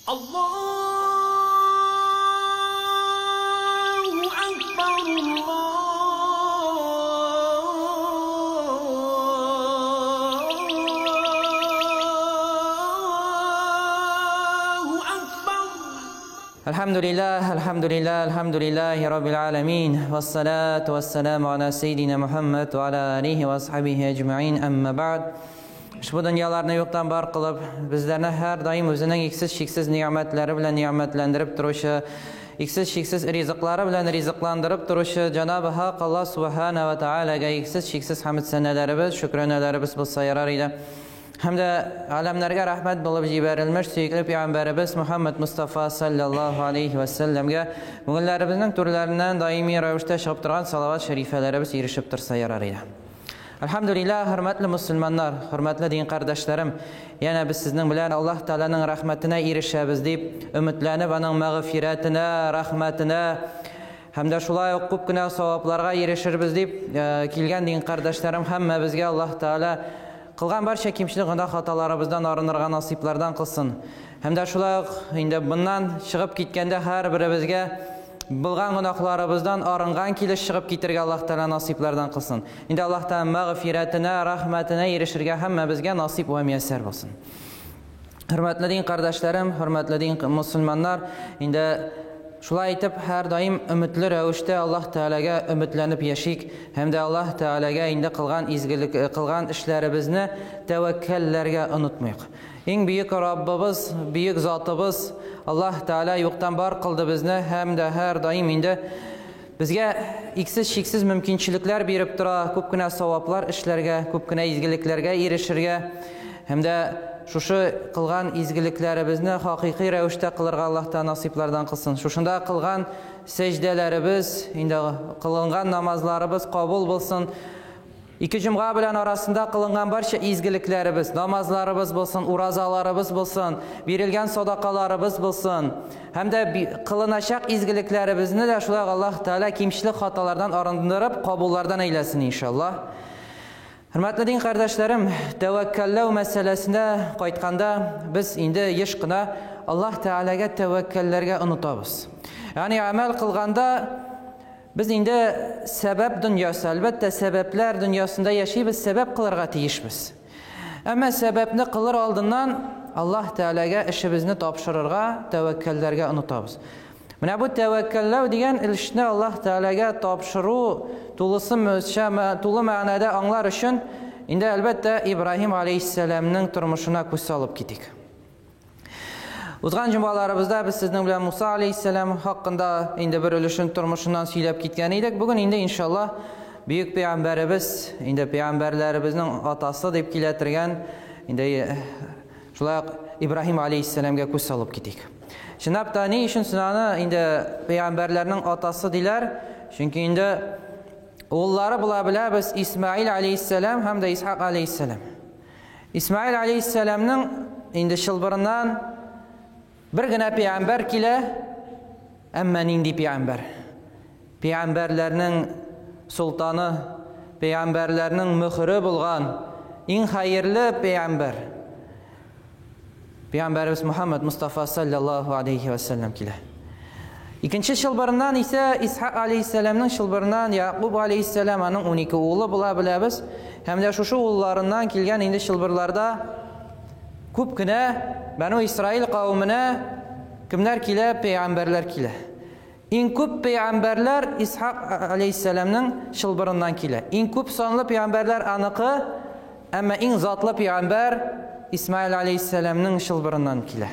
Allahu Akbar, Allahu Akbar. Elhamdülillahi Rabbil alemin. Vessalatu vesselamu ala seyyidina Muhammed ve ala alihi ve ashabihi ecma'in, amma ba'd. Ushbu dunyolarni yo'qdan bor qilib, bizlarni har doim o'zining cheksiz ne'matlari bilan ne'matlantirib turuvchi, cheksiz rizqlari bilan rizqlantirib turuvchi Janobi Haq Alloh subhanahu va taolaga cheksiz hamd sanalarimiz, shukronalarimiz bo'lsa yarar edi. Hamda alamlarga rahmat bo'lib yuborilmish suyukli payg'ambarimiz Muhammad Mustafa sallallohu alayhi va sallamga bugunlarimizning turlaridan doimiy ravishda sho'b turgan salovat sharifalarimiz erishib tursa yarar edi. Alhamdulillah, hurmatli musulmonlar, hurmatli din qardoshlarım, yana biz sizning bilan Alloh taolaning rahmatine erishamiz deb umidlanib, uning mag'firatini, rahmatini hamda shulay ko'pgina savoblarga erishirmiz deb kelgan din qardoshlarım, hamma bizga Alloh taolo qilgan barcha kimchilik gunoh xatolarimizdan arınırgan nasiblardan qilsin. Hamda shulay endi bundan chiqib ketganda har birimizga bilgan gunohlarimizdan arıngan kelish chiqib ketirgan Alloh taolo nasiblardan qilsin. Endi Alloh taolo mag'firatini, rahmatini erishirga hamma bizga nasib va muyassar bo'lsin. Hurmatli din qardoshlarım, hurmatli din musulmonlar, endi shulay aytib har doim umidli ravishda Alloh taolaga umidlanib yashaylik, hamda Alloh taolaga endi qilgan ishlarimizni tavakkallarga unutmaylik. Eng buyuk Rabbimiz, buyuk zotimiz Alloh taolo yo'qdan bor qildi bizni, hamda har doim endi bizga cheksiz mumkinchiliklar berib turadi, ko'pgina savoblar ishlarga, ko'pgina izgiliklarga erishirga, hamda shushu qilgan izgiliklarimizni haqiqiy ravishda qilirga Alloh taolo nasiblardan qilsin. Shunda qilgan sajdalarimiz, endi qilingan namozlarimiz qabul bo'lsin. İki cuma bilan arasında kılıngan barcha izgiliklarimiz, namazlarımız bo'lsin, urazalarımız bo'lsin, berilgan sadaqalarımız bo'lsin, hamda qılınacak izgiliklarimizni de shulay Alloh taolo kimchilik xatolardan arındırıp qabullardan eylesin inşallah. Hurmatli din qardoshlarım, tavakkallov masalasida qaytganda biz endi yeshqina Alloh taolaga tavakkallarga unutamiz. Ya'ni amal qilganda biz endi sabab dunyosi, albatta sabablar dunyosida yashaymiz, sabab qilirga tegishmiz. Ammo sababni qilar oldindan Alloh taolaga ishimizni topshirishga, tavakkallarga unutamiz. Mana bu tavakkallov degan ishni Alloh taolaga topshiruv to'liq ma'noda anglar uchun endi albatta İbrahim alayhissalomning turmushini ko'z solib ketik. O'tgan jumalarımızda biz sizning bilan Musa alayhissalom haqida endi bir ulushun turmushidan so'ylab ketgan edik. Bugun endi inshaalloh buyuk payg'ambarimiz, endi payg'ambarlarimizning otasi deb keltirgan endi shulay İbrahim alayhissalomga ko'z solib ketik. Shinabda ne uchun sizlarni endi payg'ambarlarning otasi deylar? Chunki endi o'g'illari bilan biz İsmail alayhissalom hamda İshaq alayhissalom. İsmail alayhissalomning endi shilbiridan birgina payg'ambar kela, amma nindi payg'ambar. Payg'ambarlarning sultoni, payg'ambarlarning muhri bo'lgan eng xayrli payg'ambar. Payg'ambarimiz Muhammad Mustafa sallallohu alayhi va sallam kela. İkinci shilbiridan esa İshaq alayhissalomning shilbiridan Yaqub alayhissalomning 12 o'g'li bilamiz. Hamda shu o'g'illaridan kelgan endi shilbirlarda ko'pgina Banu İsrail qavmine kimler kile? Peygamberler kile. En ko'p peygamberler İshaq alayhissalomning shilbiridan kile. En ko'p sonli peygamberler aniqi, ama en zotli peygamber İsmail alayhissalomning shilbiridan kile.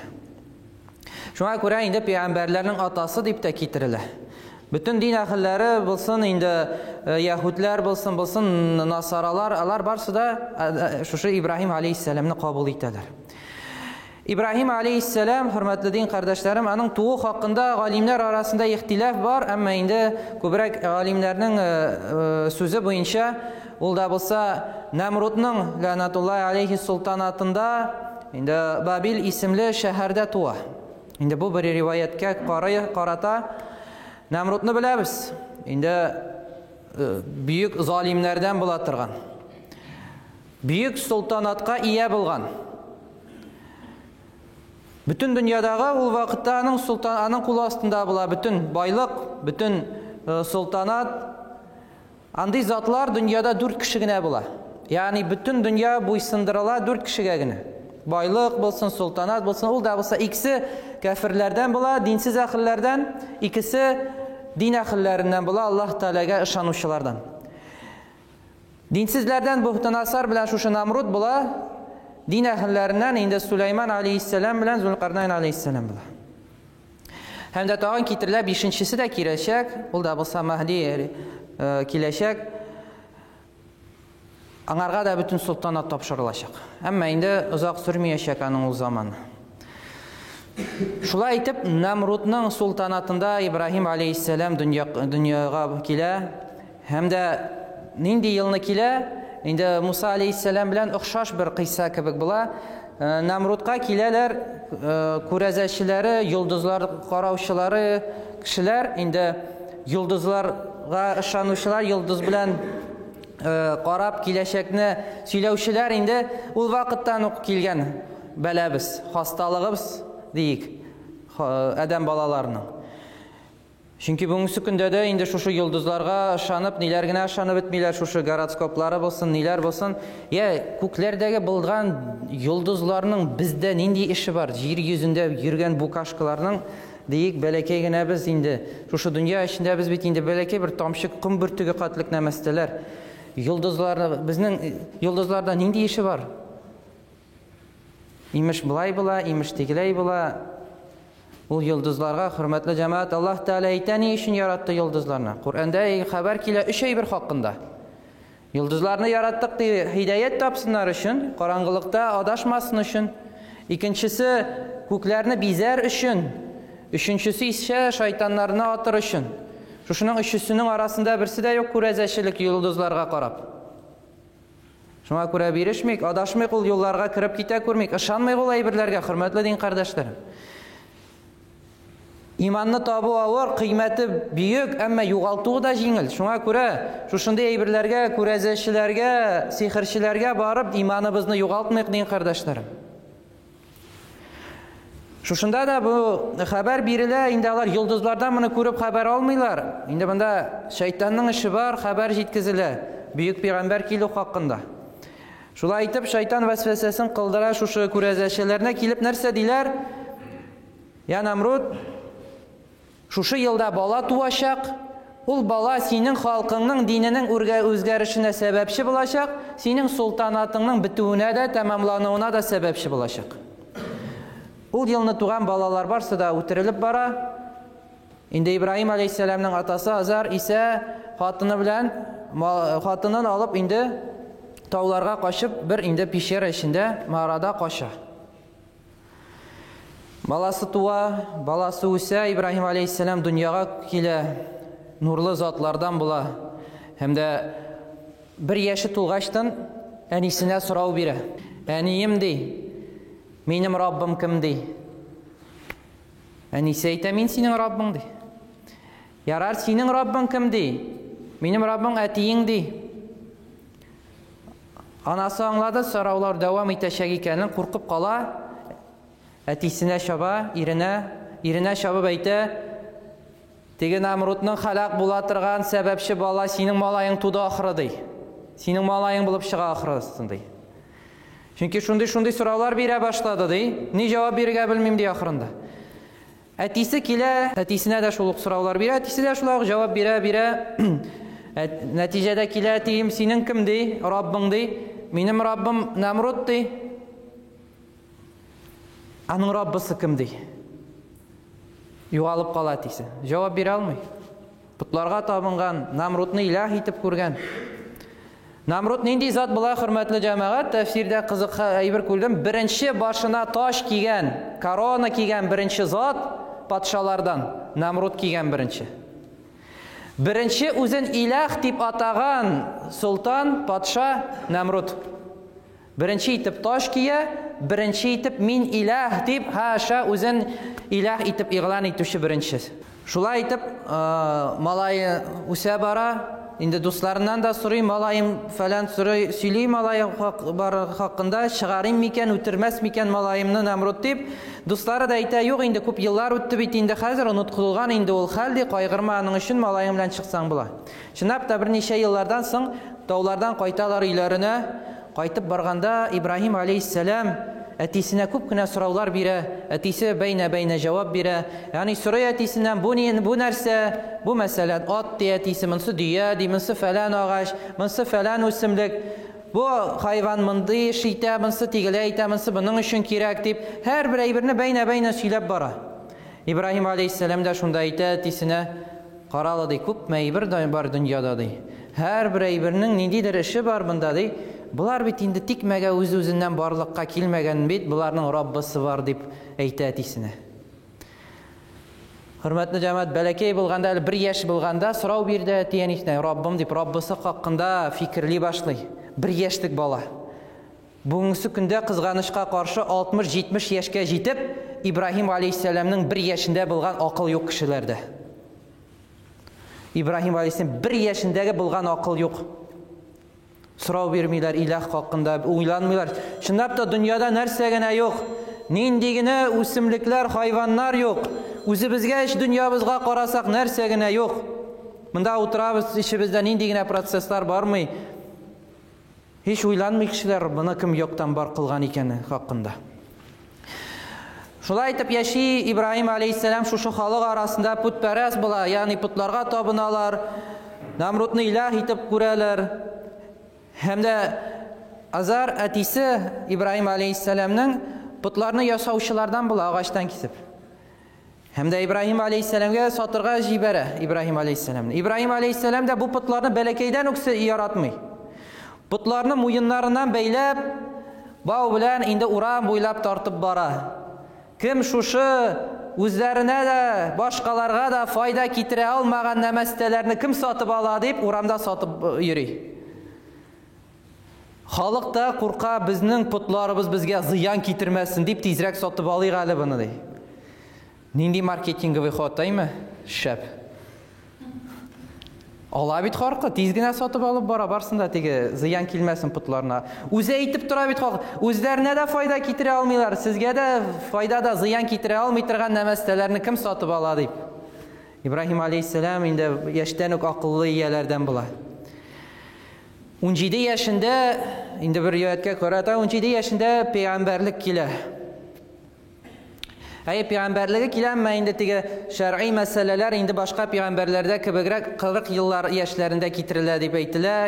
Shunga ko'ra endi peygamberlarning otasi deb de keltiriladi. Bütün din ahillari bo'lsin, endi Yahudlar bo'lsin, Nasaralar, ular barsida shu İbrahim alayhissalomni qabul etadilar. İbrahim alayhissalom, hurmatli din qardoshlarım, uning tug'u haqida olimlar arasında ixtilof bor, ammo endi ko'proq olimlarning so'zi bo'yicha ulda bo'lsa Namrudning la'natullohi alayhi sultanatında endi Babil ismli shaharda tug'a. Endi bu bir rivoyatga qarata Namrudni bilamiz. Endi buyuk zolimlardan bo'la turgan. Buyuk sultanatga ega bo'lgan. Bütün dünyadагы ул вакытта аның султан, аның кулы астында була bütün байлык, bütün султанат. Андый затлар дөньяда 4 кеше генә була. Ягъни bütün дөнья буйсындырыла 4 кешегә генә. Байлык булсын, султанат булсын, ул да булса икесе кафирләрдән була, динсез әхилләрдән, икесе дин әхилләреннән була, Аллаһ Тәгаләгә ышанучылардан. Динсезләрдән Бухтанасар белән шушы Намруд була, дин әхилләреннән инде Сулейман алейһиссалам белән Зулкарнайн алейһиссалам була. Һәм дә тагын китерелә 5-нчесе дә киләчәк, ул да булса Мәһди киләчәк. Аңарга да bütün султанат тапшырылачак. Әмма инде озак сөрмәячәк аның ул заманы. Шулай итеп, Намрудның султанатында Ибраһим алейһиссалам дөньяга килә. Һәм дә нинди елны килә? Инде Муса алейһиссалам белән охшаш бер кыйса кебек була. Намрудка киләләр күрәзәчеләре, йолдызлар караучылары кешеләр, инде йолдызларга ышанучылар, йолдыз белән карап киләчәкне сөйләүчеләр инде ул вакыттан ук килгән бәләбез, хасталыгыбыз диик, адәм балаларының. Чөнки бүгенге көндә дә инде шушы йолдызларга ышанып, ниләр генә ышанып бетмиләр, шушы гороскоплары булсын, ниләр булсын. Күкләрдәге булган йолдызларның бездә нинди эше бар? Җир йөзендә йөргән букашкаларның диик, бәләкәй генә без инде шушы дөнья эчендә без бит инде бәләкәй бер тамчы ком бөртеге катлык нәмәстәләр. Безнең йолдызларда нинди эше бар? Имеш булай була, имеш тегеләй була. Ул йолдызларга, хөрмәтле җәмәгать, Аллаһ Тәгалә әйтә ни өчен яратты йолдызларны? Коръәндә хәбәр килә 3 әйбер хакында. Йолдызларны яраттык ди, һидаят тапсыннар өчен, караңгылыкта адашмасын өчен. Икенчесе, күкләрне бизәр өчен. Өченчесе исә шайтаннарны атыр өчен. Шушының өчесенең арасында берсе дә юк күрәзәчелек йолдызларга карап. Шуңа күрә бирешмик, адашмыйк, ул юлларга кирип китә күрмик, ышанмыйк ул әйберләргә, хөрмәтле дин кардәшләрем. Иманны табу авыр, кыйммәте бүйек, әмма югалтуы да җиңел. Шуңа күрә шушындый әйберләргә, күрәзәчеләргә, сихерчеләргә барып, иманыбызны югалтмыйк дин кардәшләрем. Шушында да бу хәбәр бирелә, инде алар йолдызлардан моны күреп хәбәр алмыйлар. Инде монда шайтанның эше бар, хәбәр җиткезелә. Бүйек пәйгамбәр килү хакында. Шулай итеп, шайтан вәсвәсәсен кылдыра шушы күрәзәчеләрне килеп нәрсә диләр? Я Намруд, шушы елда бала туачак, ул бала синең халкыңның диненең үзгәрешенә сәбәпче булачак, синең султанатыңның бетүенә дә, тәмамлануына да сәбәпче булачак. Ул елны туган балалар барсы да үтерелеп бара. Инде Ибраһим алейһиссаламның атасы Азар исә хатынын алып инде тауларга качып, бер инде пещера эчендә мağarada кача. Баласы туа, баласы үсә, Ибраһим алейһиссалам дөньяга килә, нурлы затлардан була. Һәм дә бер яше тулгачтан әнисенә сорау бирә. Әнием ди, минем Раббым кем ди? Әнисе әйтә, мин синең Раббың ди. Ярар, синең Раббың кем ди? Минем Раббым әтиең ди. Анасы аңлады, сораулар дәвам итәчәк икәнен, куркып кала. Әтисенә шаба, иренә шабып әйтә, теге Намрудның халак була торган сәбәпче бала синең малайың туды ахры ди. Синең малайың булып чыга ахрысын ди. Чөнки шундый сораулар бирә башлады ди. Ни җавап бирергә белмим ди ахрында. Әтисе килә, әтисенә дә шул ук сораулар бирә, әтисе дә шулай ук җавап бирә. Нәтиҗәдә килә, тием синең кем ди? Раббың ди. Минем Раббым Намруд ди. Аның Раббысы кем ди? Югалып кала әтисе. Җавап бирә алмый. Бутларга табынган, Намрудны илаһ итеп күргән. Намруд нинди зат була, хөрмәтле җәмәгать? Тәфсирдә кызык әйбер күрдем. Беренче башына таш кигән, корона кигән беренче зат патшалардан Намруд кигән беренче. Беренче үзен илаһ дип атаган султан, патша Намруд. Беренче итеп таш кия, беренче итеп мин илаһ дип хаша үзен илаһ итеп игълан итүче беренче. Шулай итеп малайы үсә бара, инде дусларынан да сорыйм, малайым фәлән сөйлей малайым хакында, чыгарым микән, үтермәс микән малайымны Намруд дип. Дуслары да әйтә, юк, инде күп еллар үтте бит, инде хәзер оныткылган инде ул хәл ди, кайгырма, аның өчен малайым белән чыксаң була. Чынлап та берничә еллардан соң таулардан кайталар өйләренә. Кайтып барганда Ибраһим алейхиссалам әтисенә күп кенә сораулар бирә, әтисе бәйнә җавап бирә. Ягъни сорый әтисеннән, бу нәрсә, бу мәсәлән ат ди, әтисе монсы дөя ди, монсы фәлән агач, монсы фәлән үсемлек, бу хайван мондый эш итә, монсы тигеләй итә, монсы моның өчен кирәк дип, һәр бер әйберне бәйнә сөйләп бара. Ибраһим алейхиссалам да шунда әйтә әтисенә, каралы ди, күп әйбер бар дөньяда ди. Һәр бер әйбернең ниндидер эше бар бында ди. Булар бит инде тикмәгә үз-үзеннән барлыкка килмәгән бит, буларның Раббысы бар дип әйтә әтисенә. Хөрмәтле җәмәгать, бәләкәй булганда, 1 яшь булганда сорау бирде әтиенисенә, Раббым дип, Раббысы хакында фикерли башлый. 1 яшьлек бала. Бүгенге көндә кызганычка каршы 60-70 яшькә җитеп, Ибраһим алейхиссаламның 1 яшендә булган акыл юк кешеләрдә. Ибраһим алейхиссалам 1 яшендәге булган акыл юк. Сорау бирмиләр илаһ хакында, уйланмыйлар. Чынлап та дөньяда нәрсә генә юк. Нинди генә үсемлекләр, хайваннар юк. Үзебезгә эш дөньябызга карасак нәрсә генә юк. Монда утырабыз, ишебездә нинди генә процесслар бармый. Һич уйланмый кешеләр, моны кем яктан бар кылган икәне хакында. Шулай итеп яши Ибраһим алейхиссалам шушы халык арасында путпәрәс була, ягъни путларга табыналар, Намрудны илаһ итеп күрәләр. Һәм дә Азар әтисе Ибраһим алейхиссаламның путларны ясаучылардан була, агачтан кисеп. Һәм дә Ибраһим алейхиссаламга сатырга җибәрә Ибраһим алейхиссаламны. Ибраһим алейхиссалам да бу путларны бәләкәйдән үк яратмый. Путларны муеннарыннан бәйләп, бау белән инде урам буйлап тартып бара. Кем шушы үзләренә дә, башкаларга да файда китерә алмаган нәмәстәләрне кем сатып ала дип урамда сатып йөри. Халык та курка, безнең путларыбыз безгә зыян китермәсен дип тизрәк сатып алыйк әле буны ди. Нинди маркетинговый ход, әйме? Шәп. Ала бит харкы, тиз генә сатып алып бара, барсында теге зыян килмәсен путларына. Үзе әйтеп тора бит халык, үзләренә дә файда китерә алмыйлар, сезгә дә файда да зыян китерә алмый торган нәмәстәләрне кем сатып ала дип. Ибраһим алейхиссалам инде яшьтән үк акыллы ияләрдән була. 17 яшендә, инде бер аяткә карата, 17 яшендә пәйгамбәрлек килә. Пәйгамбәрлеге киләме инде теге шәргый мәсьәләләр инде башка пәйгамбәрләрдә кебегрәк 40 еллар яшьләрендә китерелә дип әйтелә.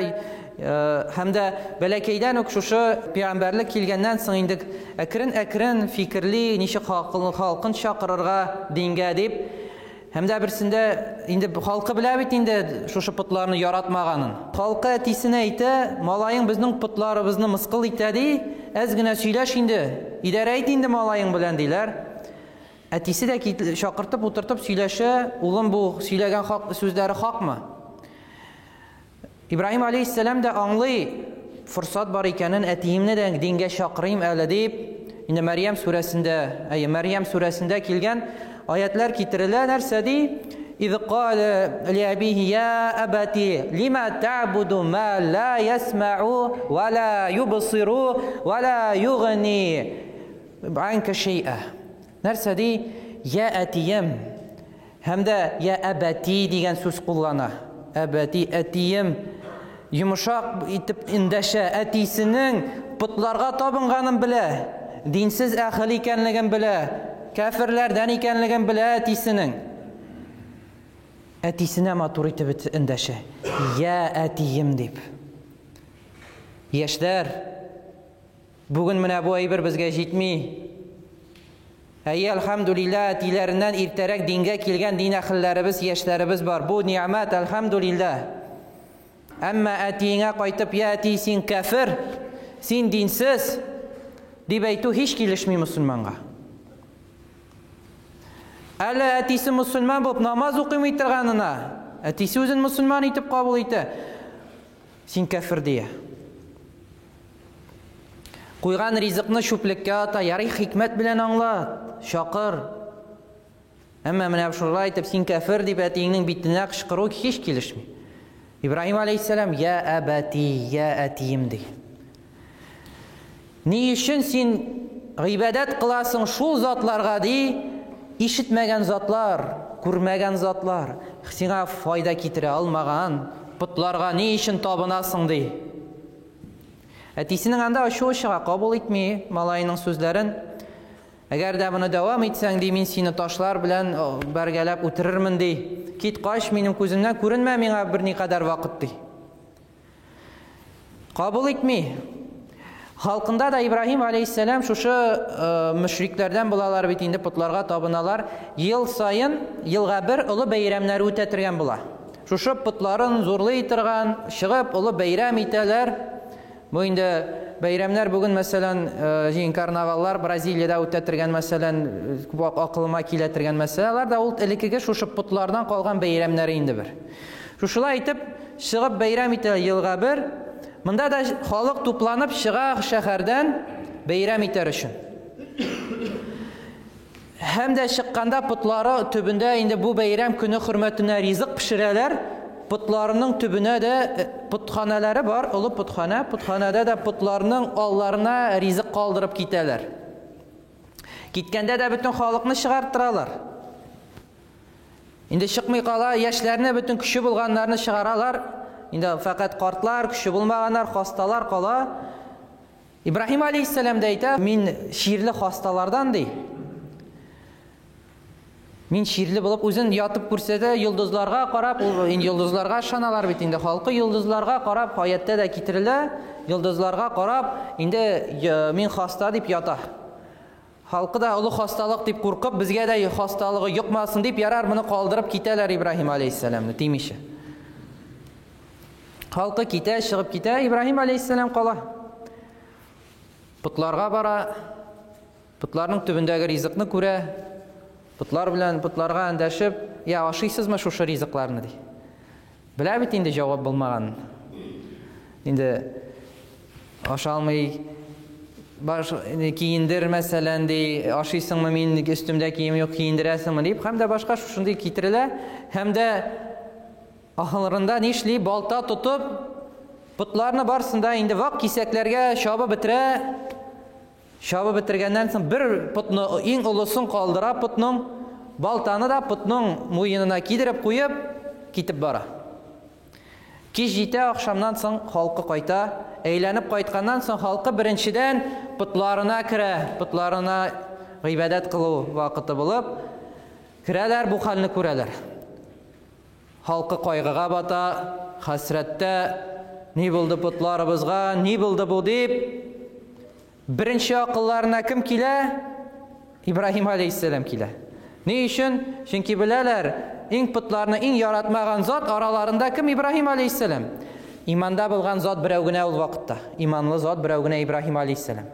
Һәм дә бәләкәйдән үк шушы пәйгамбәрлек килгәннән соң инде әкрен фикерли, ничек халкын чакырырга дингә дип. Һәм дә берсендә инде халкы белә бит инде шушы путларны яратмаганын. Халкы әтисенә әйтә, малайың безнең путларыбызны мыскыл итә ди, әз генә сөйләш инде, идарә ит инде малайың белән диләр. Әтисе дә шакыртып утыртып сөйләшә, улым бу сөйләгән сүзләре хакмы? Ибраһим алейхиссалам да аңлый, форсат бар икәнен, әтиемне дә дингә чакырыйм әле дип, инде Мәрьям сүрәсендә килгән аятлар китерелә, нәрсә ди? إذ قال لأبيه يا أبتي لما تعبد ما لا يسمع ولا يبصر ولا يغني عنك شيئا. Нәрсә ди? Я әтием. Һәм дә я әбәти дигән сүз куллана. Әбәти, әтием. Йомшак итеп индәшә, әтисенең путларга табынганын белә, динсез әхил икәнлеген белә, кафирләрдән икәнлеген белә әтисенең. Әтисенә матур итеп индәшә. Я әтием дип. Яшьләр, бүген менә бу әйбер безгә җитми. Әлхәмдүлилләh, әтиләреннән иртәрәк дингә килгән дин әхилләребез, яшьләребез бар. Бу ниъмәт, әлхәмдүлилләh. Әмма әтиеңә кайтып, я әти, син кафир, син динсез дип әйтү һич килешми мусульманга. Әле әтисе мусульман булып намаз укымый торганына, әтисе үзен мусульман итеп кабул итә, син кафир дия. Куйган ризыкны шүплеккә ата, ярый хикмәт белән аңла, шакыр. Әмма менә шулай итеп син кафир дип әтиеңнең битенә кычкыру һич килешми. İbrahim aleyhisselam ya abati, ya atiyim dey. Ni için sen ibadet kılasın şu zatlarga dey, işitmegen zatlar, görmegen zatlar, sana fayda kitire almagan putlarga ni için tabınasın dey. Әтисінің анда ашу шыға қабыл етмей малайының сөздерін. Әгер дә бұны давам етсәң дей, мен сені ташлар білән бәргәләп үтірірмін дей. Кит қаш, менің көзімнен көрінмә меңа бір не қадар вақыт дей. Қабыл етмей. Халқында да Ибрахим алейхиссалам шушы мүшрикләрдән булалар бит инде, путларга табыналар. Ел сайын, елга бер олы бәйрәмнәр үтәтергән була. Шушы путларын зурлый торган, чыгып олы бәйрәм итәләр. Bu indi beyramlar bugün mesela karnavallar Braziliyada o'ttirgan mesela aqlıma keltirgan meseleler da ol elikige şuşup putlardan kalgan beyramlar indi bir. Şuşula aytib çıgıp beyram iter yılga bir. Mında da halk toplanıp çıga şäherden beyram iter üçün. Hem de çıkkanda putları tübünde indi bu beyram günü hürmetine rizq pişireler. Putlarının tübüne de putxanaları var, ulu putxana. Putxanada da putlarının allarına rizq kaldırıp giteler. Gitkende de bütün halkını çıkarttıralar. Indi çıkmay kala, yaşlarına bütün kişi bulganlarını çıkaralar. Indi fakat kartlar, kişi bulmaganlar, hastalar kala. İbrahim aleyhisselam deydi, min şiirli hastalardan dey. Min şiirli bulup özün yatıp kürsede yıldızlarga qarab, yıldızlarga şanalar bit indi halkı yıldızlarga qarab hayatda da kitirile, yıldızlarga qarab indi min hasta dip yata. Halkı da ulu hastalık dip korkup bizge de hastalığı yuqmasın dip yarar bunu kaldırıp kiteler İbrahim aleyhisselam'ı demişi. Halkı kite, çıkıp kite, İbrahim aleyhisselam kala. Putlarga bara, putlarning tübündəgi rizqni күрә. Putlar bilan putlarga əndəşib, ya aşıysızmı şu rizqlarını dey. Bilə bit indi cavab bulmağan. İndi aşalmay baş kiyindir məsələn dey, aşıysınmı men üstümdə kiyim yox kiyindirəsinmi deyib, həm də başqa şunday kitirilə, həm də ahılırında nişli balta tutup putlarını barsında indi vaq kisəklərə şabı bitirə. Şabı bitirgəndən sonra bir putnu eng ulusun qaldıra, putnun baltanı da putnun muyinina kidirib qoyub kitib bara. Kech jitə axşamdan soң halqı qayta, əylənib qaytqandan soң halqı birinçidən putlarına kirə, putlarına ibadat qılı vaqıtı bulub kirələr, bu halını көрәләр. Halqı qayğığa bata, hasrətdə ne buldu putlarımızga, ne buldu bu deyib birinci akıllarına kim kile? İbrahim aleyhisselam kile. Ne için? Çünkü bilələr, en putlarını en yaratmağın zat aralarında kim? İbrahim aleyhisselam. İmanda bulgan zat birəvgünə ol vaxtda. İmanlı zat birəvgünə İbrahim aleyhisselam.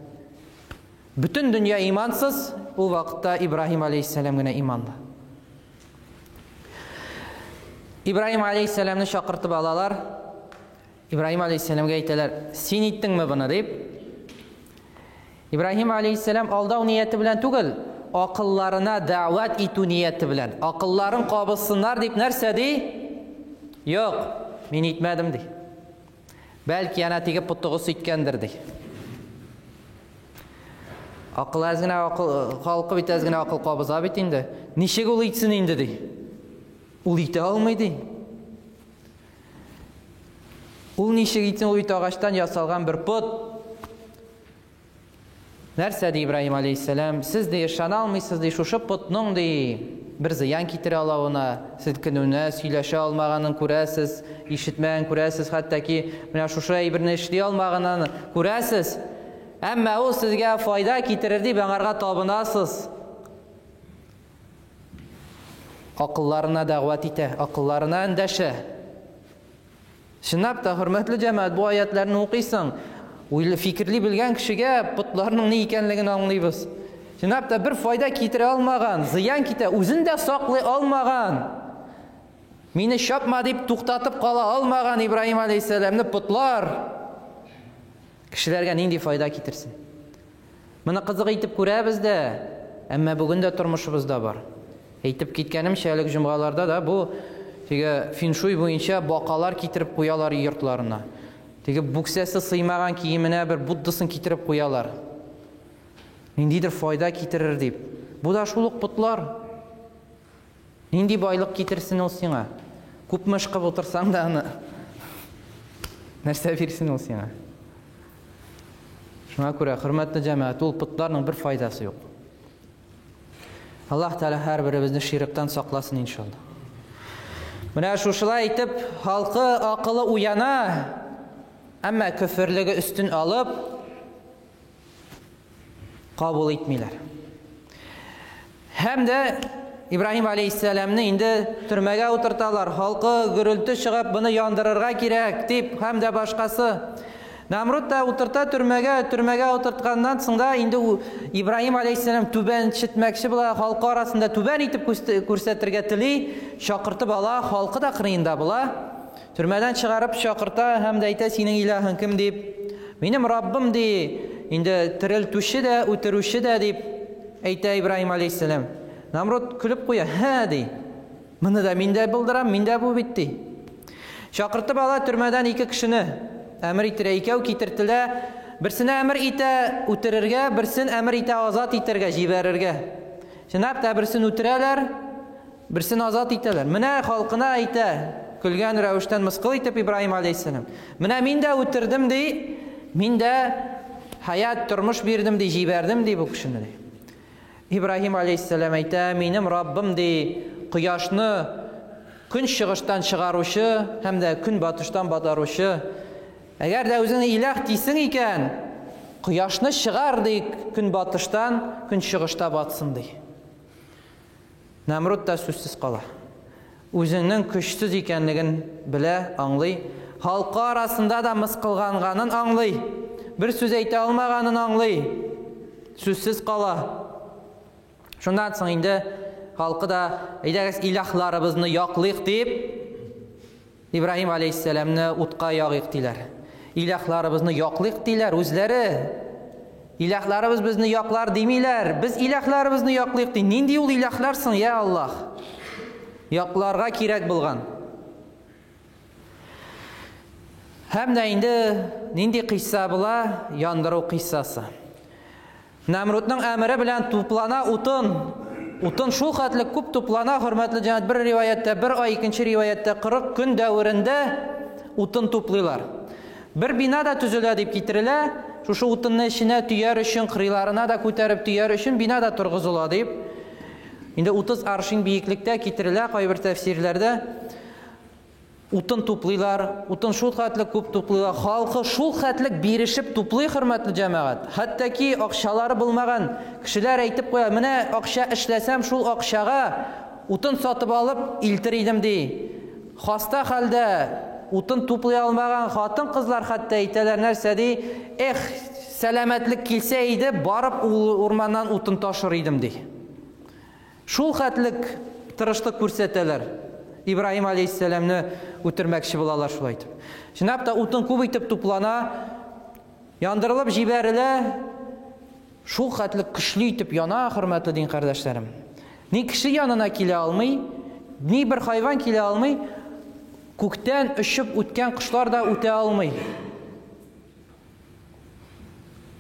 Bütün dünya imansız, o vaxtda İbrahim aleyhisselam günə imanlı. İbrahim aleyhisselamını şaqırtıp alalar. İbrahim aleyhisselam'a aytələr, sen ettin mi bunu deyib? İbrahim aleyhisselam aldau niyeti bilen tugul, akıllarına davet itu niyeti bilen. Akılların qabılsınlar deyip nerse dey? Yok, men etmedim dey. Belki yana tegi puttuğusu etkendir dey. Akıl azgına halkı bit azgına akıl qabıza bit indi. Nişek ol etsin indi dey. Ol ete almaydı. Ol nişek etsin ol ete ağaçtan yasalgan bir put. Nerse dey İbrahim aleyhisselam, siz de yaşan almıysınız dey, şuşu putnun dey, bir ziyan kitire alavına, siz kününe söyləşə almağının көрəsiz, işitməyən көрəsiz, hatta ki, şuşu eybirini işliyə almağının көрəsiz. Əmmə o sizge fayda kitirir dey, bəңарға tabınasız. Akıllarına dəğvət ite, akıllarına əndəşə. Şınap da, hürmetli cəmaət, bu ayetlerini oqıysan, fikirli bilgen kişiye putlarının ne ikenligini anlayız. Cenab-ı da bir fayda kitire almagan, ziyan kite, özün de saklı almagan, meni şapma deyip tuqtatıp qala almagan İbrahim aleyhisselam'ni putlar kişilerge nindi fayda kitirsin. Bunu kızık eytip көрәбіз de, ama bugün de turmuşumuzda var. Eytip kitkenim şəlik cümğalarda da bu Теге феншуй буенча бакалар китереп куялар йортларына. Теге бүксәсе сыймаган киеменә бер буддасын китереп куялар. Ниндидер файда китерер дип. Бу да шул ук путлар. Нинди байлык китерсен ул сиңа? Күпме эш кылып утырсаң да аны нәрсә бирсен ул сиңа? Шуңа күрә, хөрмәтле җәмәгать, ул путларның бер файдасы юк. Аллаһ Тәала һәрберебезне ширктан сакласын иншалла. Менә шушылай итеп, халкы акылы уяна, әмма көферлеге өстен алып кабул итмиләр. Һәм дә Ибраһим алейһиссәламны инде төрмәгә утырталар. Халкы гөрелтү чыгып, буны яндырырга кирәк дип, һәм дә башкасы. Намруд да утырта төрмәгә утыртканнан соң да инде Ибраһим алейһиссәлам түбән читмәкче була, халкы арасында түбән итеп күрсәтергә тели, чакыртып ала, халкы да кырыенда була. Төрмәдән чыгарып чакырта һәм дә әйтә: "Синең илаһың кем?" дип. "Минем Раббым" ди. Инде терелтүче дә, үтерүче дә дип әйтә Ибраһим алейһиссәлам. Намруд күлеп куя: "Һә" ди. "Моны да мин дә булдырам, мин дә бу бит" ди. Чакыртып ала төрмәдән ике кешене. Әмер итәргә икәү китертелә. Берсенә әмер итә үтерергә, берсен әмер итә азат итәргә, җибәрергә. Шуннан да берсен үтерәләр, берсен азат итәләр. Менә халкына әйтә, көлгән рәвештән мыскыл итеп Ибраһим алейһиссәлам. "Менә мин дә үтердем" ди. "Мин дә хаят тормыш бирдем" ди, җибәрдем ди бу кешене ди. Ибраһим алейһиссәлам әйтә: "Минем Раббым" ди, "Кояшны көн чыгыштан чыгаручы һәм дә көн батыштан батаручы. Әгәр дә үзеңне илаһ дисең икән, кояшны чыгар ди көн батыштан, көн чыгышта батсын" ди. Намруд да сүзсез кала. Үзенең көчсез икәнлеген белә, аңлый. Халкы арасында да мыскылганганын аңлый. Бер сүз әйтә алмаганын аңлый. Сүзсез кала. Шундан соң инде халкы да: "Әйдәгез илаһларыбызны яклыйк" дип Ибраһим алейһиссәламны утка ягыйк диләр. Илаһларыбызны яклыйк диләр үзләре. Илаһларыбыз безне яклар димиләр. Без илаһларыбызны яклыйк ди. Нинди ул илаһлар соң, я Аллаһ? Якларга кирәк булган. Һәм дә инде нинди кыйсса була? Яндыру кыйссасы. Намрудның әмере белән туплана утын. Утын шул хәтле күп туплана, хөрмәтле җәмәгать. Бер риваятта 1 ай, икенче риваятта 40 көн дәверендә утын туплыйлар. Бер бина да төзелә дип китерелә. Шушы утынны эченә төяр өчен, кырыйларына да күтәреп төяр өчен бина да торгызыла дип. Инде 30 аршин биеклектә китерелә кайбер тәфсирләрдә. Утын туплыйлар, утын шул хәтле күп туплыйлар. Халкы шул хәтлек бирешеп туплый, хөрмәтле җәмәгать. Хәтта ки акчалары булмаган кешеләр әйтеп куя: "Менә акча эшләсәм, шул акчага утын сатып алып илтер идем" ди. Хаста хәлдә утын туплый алмаган хатын-кызлар хәтта әйтәләр нәрсә ди: "Эх, сәламәтлек килсә иде, барып урманнан утын ташыр идем" ди. Шул хәтлек тырышлык күрсәтәләр. Ибраһим алейһиссәламны үтермәкче булалар шулай итеп. Шуннан да утын күп итеп туплана, яндырылып җибәрелә. Шул хәтлек көчле итеп яна, хөрмәтле дин кардәшләрем. Ни кеше янына килә алмый, ни бер хайван килә алмый, күктән өшеп үткән кошлар да үтә алмый.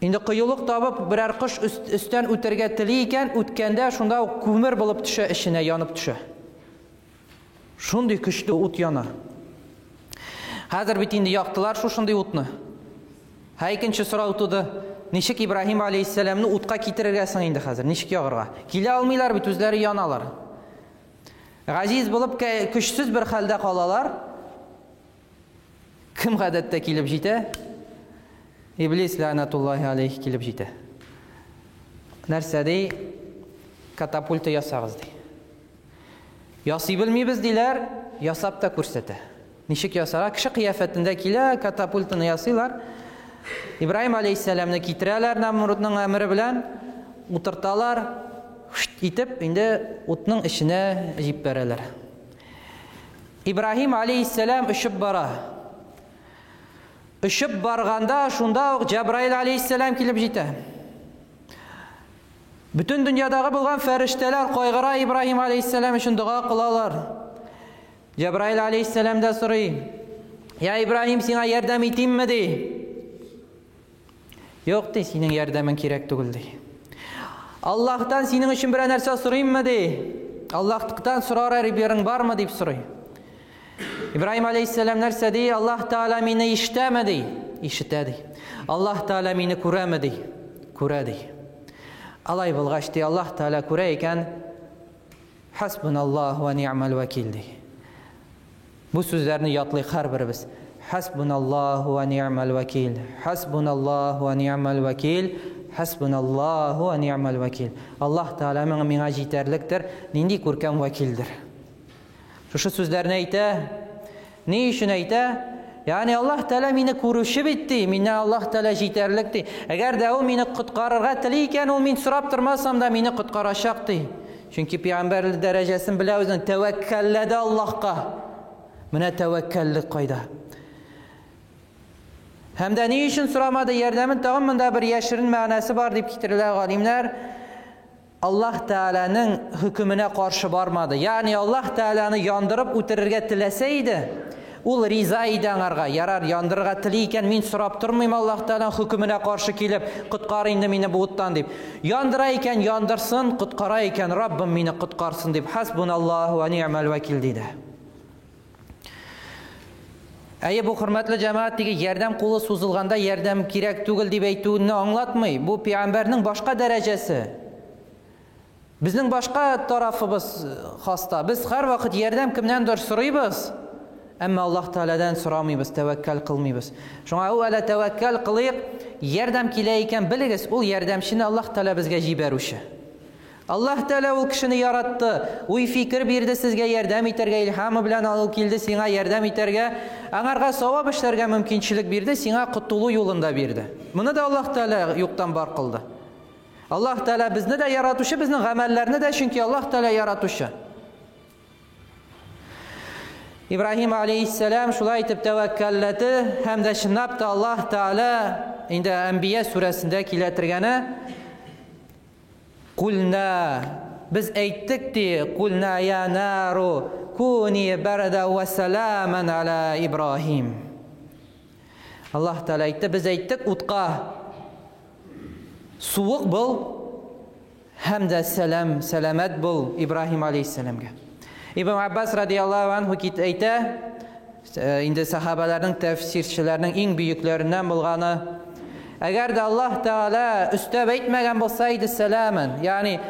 Инде кыюлык табып берәр кош өстән үтәргә тели икән, үткәндә шунда күмер булып төшә, эченә янып төшә. Шундый көчле ут яна. Хәзер бит инде яктылар шушындый утны. Икенче сорау туды: ничек Ибраһим алейһиссәламны утка китерергә соң инде хәзер? Ничек ягырга? Килә алмыйлар бит, үзләре яналар. Газиз булып көчсез бер хәлдә калалар. Кем гадәттә килеп җитә? Иблис ләнәтуллаһи алейһи килеп җитә. Нәрсә ди? Катапульта ясагыз ди. Ясый белмибез диләр, ясап та күрсәтә. Ничек ясара? Кеше кыяфәтендә килә, катапультаны ясыйлар. Ибраһим алейһиссәламны китерәләр Намрудның әмере белән, утырталар, итеп инде утның эченә җип бәрәләр. Ибраһим алейһиссәлам өшеп бара. Өшеп барганда шунда ук Җабраил алейһиссәлам килеп җитә. Бүтән дөньядагы булган фәрештәләр кайгыра Ибраһим алейһиссәлам өчен дуга кылалар. Cebrail aleyhisselam da soruyor. Ya İbrahim sana yardım eteyim mi dey. Yok dey, senin yardımın gerek değil dey. Allah'tan senin için bir narsa sorayım mı dey. Allah'tan sorar yerin var mı deyip soruyor. İbrahim aleyhisselam narsa dey. Allah Teala beni işitme dey. İşitedi. Allah Teala beni görme dey. Göre dey. Alay bulgaç dey. Allah Teala göreyken Hasbunallah ve ni'mel vekil dey. Bu sözlerini yatlayıq hər birimiz. Hasbunallahu ve ni'mel vekil. Hasbunallahu ve ni'mel vekil. Hasbunallahu ve ni'mel vekil. Allah Teala mena yeterlikdir. Nindi görkəm vekildir. Şu sözlerini ayta. Ne için ayta? Yani Allah Teala meni görüşü bitti. Meni Allah Teala yeterlikdi. Eğer de o meni qutqarırga tiliyken o meni sorab turmasam da meni qutqaracaqdı. Çünkü peygamberlik derecesini bile özün tevekkelledi Allah'a. Mene tevekkellik kayda. Hem de ne için soramadı yardımın tağımında bir yaşırın manası var deyip getirdiler alimler. Allah Teala'nın hükmüne karşı varmadı. Yani Allah Teala'nı yandırıp utirirge tileseydi, ol rizaydı anarga. Yarar yandırırga tiliyken min sorab durmayım Allah Teala'nın hükmüne karşı kelip kutkarıydı meni buğuttan deyip. Yandırayken yandırsın, kutkarayken Rabbim meni kutkarsın deyip. Hasbunallahu ve ni'mel vekil deydi. Әйе, bu hürmetli cemaat degi yardım kolu suzulganda yardım gerek tugul deyip ayttuğunu anlatmay. Bu peygamberinin başka derecesi. Bizning başka tarafımız hasta. Biz her vakit yardım kimdendir soruybız. Ama Allah Teala'dan soramayız, tevekkül kılmayız. Şuna o ala tevekkül kılıyık, yardım kileyken biliriz. O yardımçını Allah Teala bizge jiberuşu. Allah Teala o kişini yarattı. O fikir birdi sizge yardım iterge, ilhamı bilen alıp kildi sana yardım iterge. Anarga savab işlerge mümkünçilik birdi, sana kutulu yolunda birdi. Bunu da Allah Teala yoktan bar kıldı. Allah Teala bizni de yaratuşu, bizning amellerini de çünkü Allah Teala yaratuşu. İbrahim aleyhisselam şulay etip tevekkelleti, hem de şınaptı Allah Teala indi Enbiya suresinde kiletirgeni. Kulna, biz aytdik di, kulna ya naru kuni barda ve salaman ala İbrahim. Allah Teala aytdi, biz aytdik utqa soğuk bul hem de selamet bul İbrahim aleyhisselamga. İbn Abbas radıyallahu anhu aytdi, indi sahabalarning tefsirçilerinin en büyüklerinden bulganı. Eğer de Allah Teala üstab aytmagan bolsaydı selamen, yani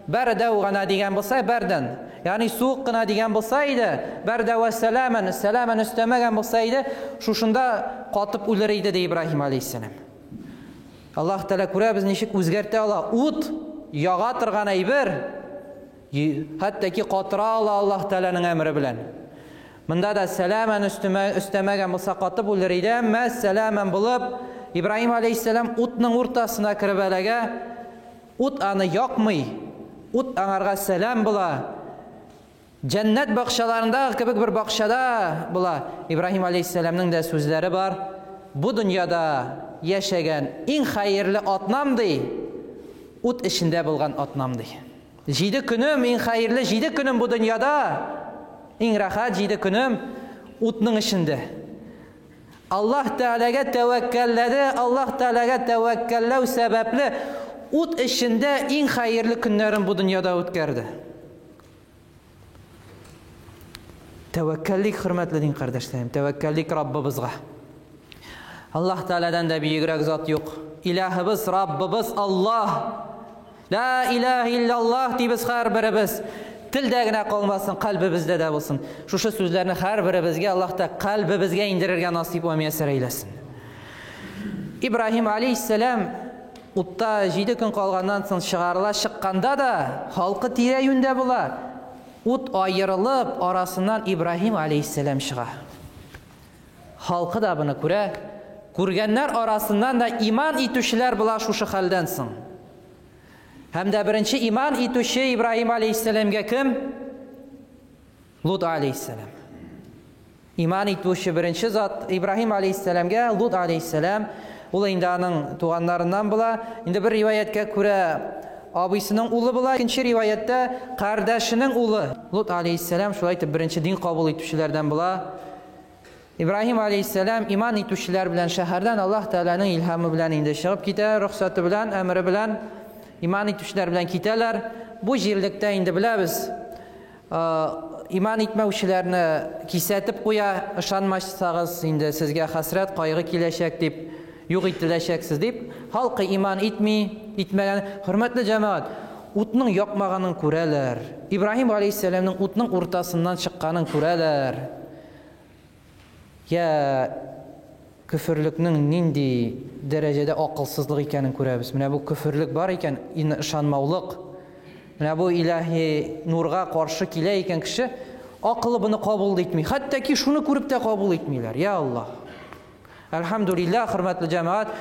barda gana degan bolsa bardan, yani soğuk gana degan bolsaydı, barda ve selamen üstamagan bolsaydı, şuşunda qatib o'lirdi de İbrahim aleyhisselam. Allah Teala ko'ra biz nechik o'zgarta ola, o't yağa turgan ayber, hattoki qotira ola Allah Teala'ning amri bilan. Bunda da selamen üstamagan bolsa qatib o'lirdi, amma selamen bo'lib İbrahim aleyhisselam o'tning o'rtasına kirib alaga, o't ani yoqmay, o't anarga selam bo'la. Cennet bakşalarında kibik bir bakşada bo'la. İbrahim aleyhisselamning da so'zlari bor. Bu dünyada yaşagan eng xayrli otnamdi. O't ishinde bo'lgan otnamdi. Jidi kunim eng xayrli jidi kunim bu dünyada. Eng rahat jidi kunim o'tning ishinde. Allah Teala'ga tevekkelledi. Allah Teala'ga tevekkellev sebepli o't ishinde eng xayrli kunlarini bu dünyada o'tkazdi. Tevekkellik hürmetli din kardeşlerim. Tevekkellik Rabbimizga. Allah Teala'dan da büyükrek zat yok. İlahimiz Rabbimiz Allah. La ilahe illallah deybiz her birimiz. Tildagina qolmasin, qalbimizda da bo'lsin. Shu so'zlarni har birimizga Alloh ta qalbimizga indirirga nasib va muyassar eylesin. İbrahim aleyhisselam o'tda 7 kun qolgandan so'ng chiqarila chiqqanda da xalqi tira-yunda bo'la. O't ayrılıb arasından İbrahim aleyhisselam çığa. Halkı da buna göre görgenler arasından da iman etüşler bula şu halden soň. Hem de birinci iman etüşü İbrahim aleyhisselamga kim? Lut aleyhisselam. İman etüşü birinci zat İbrahim aleyhisselamga Lut aleyhisselam. Ul indi anın tuğanlarından bula. Indi bir rivayetke göre абыйсының улы була. Икенче риваятта кардәшенең улы. Лут алейхиссалам шулай итеп беренче дин кабул итүчеләрдән була. Ибраһим алейхиссалам иман итүчеләр белән шәһәрдән Аллаһ Тәгаләнең илһамы белән инде чыгып китә, рөхсәте белән, әмре белән иман итүчеләр белән китәләр. Бу җирлектә инде беләбез, иман итмәүчеләрне кисәтеп куя, ышанмасагыз инде сезгә хәсрәт, кайгы киләчәк дип, юк ителәчәксез дип. Халкы иман итмәгән, хөрмәтле җәмәгать, утның якмаганын күрәләр. Ибраһим алейхиссаламның утның уртасыннан чыкканын күрәләр. Я küfürlükнең нинди дәрәҗәдә акылсызлык икәнен күрәбез. Менә бу küfürлек бар икән, ышанмаулык. Менә бу илаһи нурга каршы килә икән кеше, акылы буны кабул итми. Хәтта ки шуны күреп тә кабул итмиләр. Я Аллаһ. Әлхәмдүлиллаһ, хөрмәтле җәмәгать,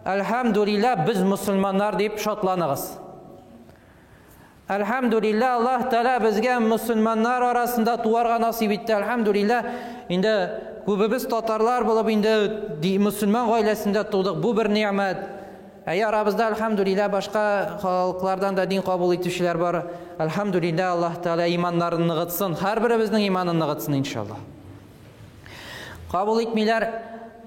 әлхәмдүлиллаһ, без мусламаннар дип шатланыгыз. Әлхәмдүлиллаһ, Аллаһ Тәгалә безгә мусламаннар арасында туарга насип итте. Әлхәмдүлиллаһ, инде күбебез татарлар булып инде мусламан гаиләсендә тудык. Бу бер ниъмәт. Арабызда әлхәмдүлиллаһ башка халыклардан да дин кабул итүчеләр бар. Әлхәмдүлиллаһ, Аллаһ Тәгалә иманнарын ныгытсын. Һәрберебезнең иманын ныгытсын иншаллаһ. Кабул итмиләр.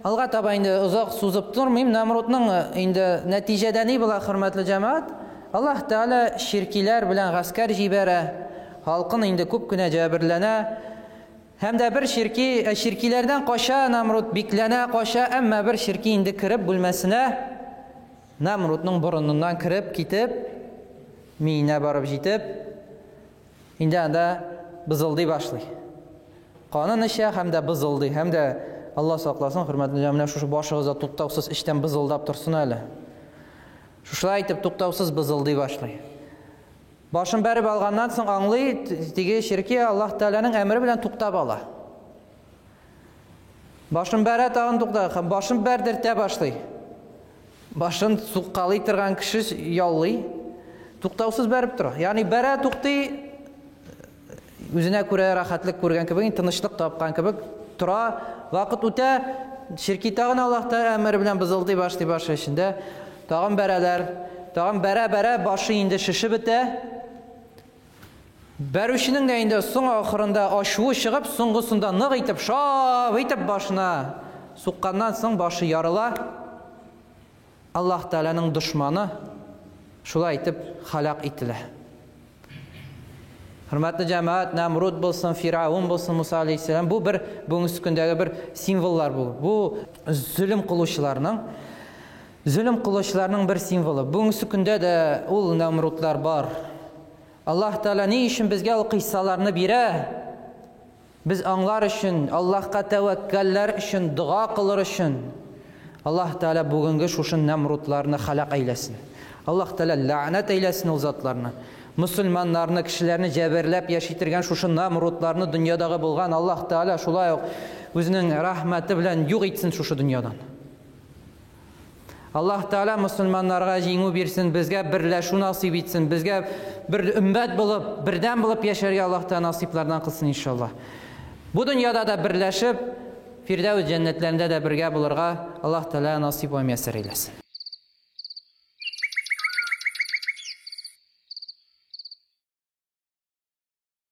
Алга таба инде озак сузып тормыйм. Намрудның инде нәтиҗәдә ни була, хөрмәтле җәмәгать? Аллаһ Тәгалә ширкиләр белән гаскәр җибәрә. Халкын инде күп кенә җәберләнә. Һәм дә бер ширкиләрдән каша Намруд бикләнә, каша, әмма бер ширки инде кирип бүлмәсенә Намрудның борыныннан кирип китеп, миенә барып җитеп, инде анда бызылдый башлый. Канын эчә һәм дә бызылдый, һәм дә Алла сакласын, хөрмәтле җәмәгать, шушы башыгызда туктаусыз эчтән бызылдап торсын әле. Шушылай итеп туктаусыз бызылдый башлый. Башын бәреп алганнан соң аңлый, теге ширки Аллаһ Тәгаләнең әмре белән туктап ала. Башын бәрә, тагын тукта, башын бәрдертә башлый. Башын суккалый торган кеше яллый, туктаусыз бәреп тора. Ягъни бәрә, туктый, үзенә күрә рахатлык күргән кебек, тынычлык тапкан кебек тора. Вакыт үтә, ширки тагын Аллаһ Тәгалә әмре белән бызылдый башлый башы эчендә. Тагын бәрәләр, тагын бәрә, башы инде шишеп бетә. Бәрүченең дә инде соң ахырында ачуы чыгып, соңгысында нык итеп, шап итеп башына сукканнан соң башы ярыла. Аллаһ Тәгаләнең дошманы шулай итеп халак ителә. Хөрмәтле җәмәгать, Намруд булсын, Фирәун булсын, Муса алейхиссалам, бу бер бүгенге көндәге бер символлар бу. Бу zulm кылучыларның бер символы. Бүгенге көндә дә ул Намрудлар бар. Аллаһ Тәгалә ни өчен безгә ул кыйссаларны бирә? Без аңлар өчен, Аллаһка тәвәккәлләр өчен, дуа кылыр өчен. Аллаһ Тәгалә бүгенге шушы Намрудларны халак әйләсен. Аллаһ Тәгалә ләгънәт әйләсен ул затларны. Мусламаннарны, кешеләрне җәберләп яшитергән шушы Намрудларны дөньядагы булган Аллаһ Тәгалә шулай ук үзенең рәхмәте белән юк итсен шушы дөньядан. Аллаһ Тәгалә мусламаннарга җиңү бирсен, безгә берләшү насип итсен, безгә бер өммәт булып, бердәм булып яшәргә Аллаһ Тәгалә насиплардан кылсын иншаллаһ. Бу дөньяда да берләшеп, Фирдәүс җәннәтләрендә дә бергә булырга Аллаһ Тәгалә насип ва мияссәр әйләсен.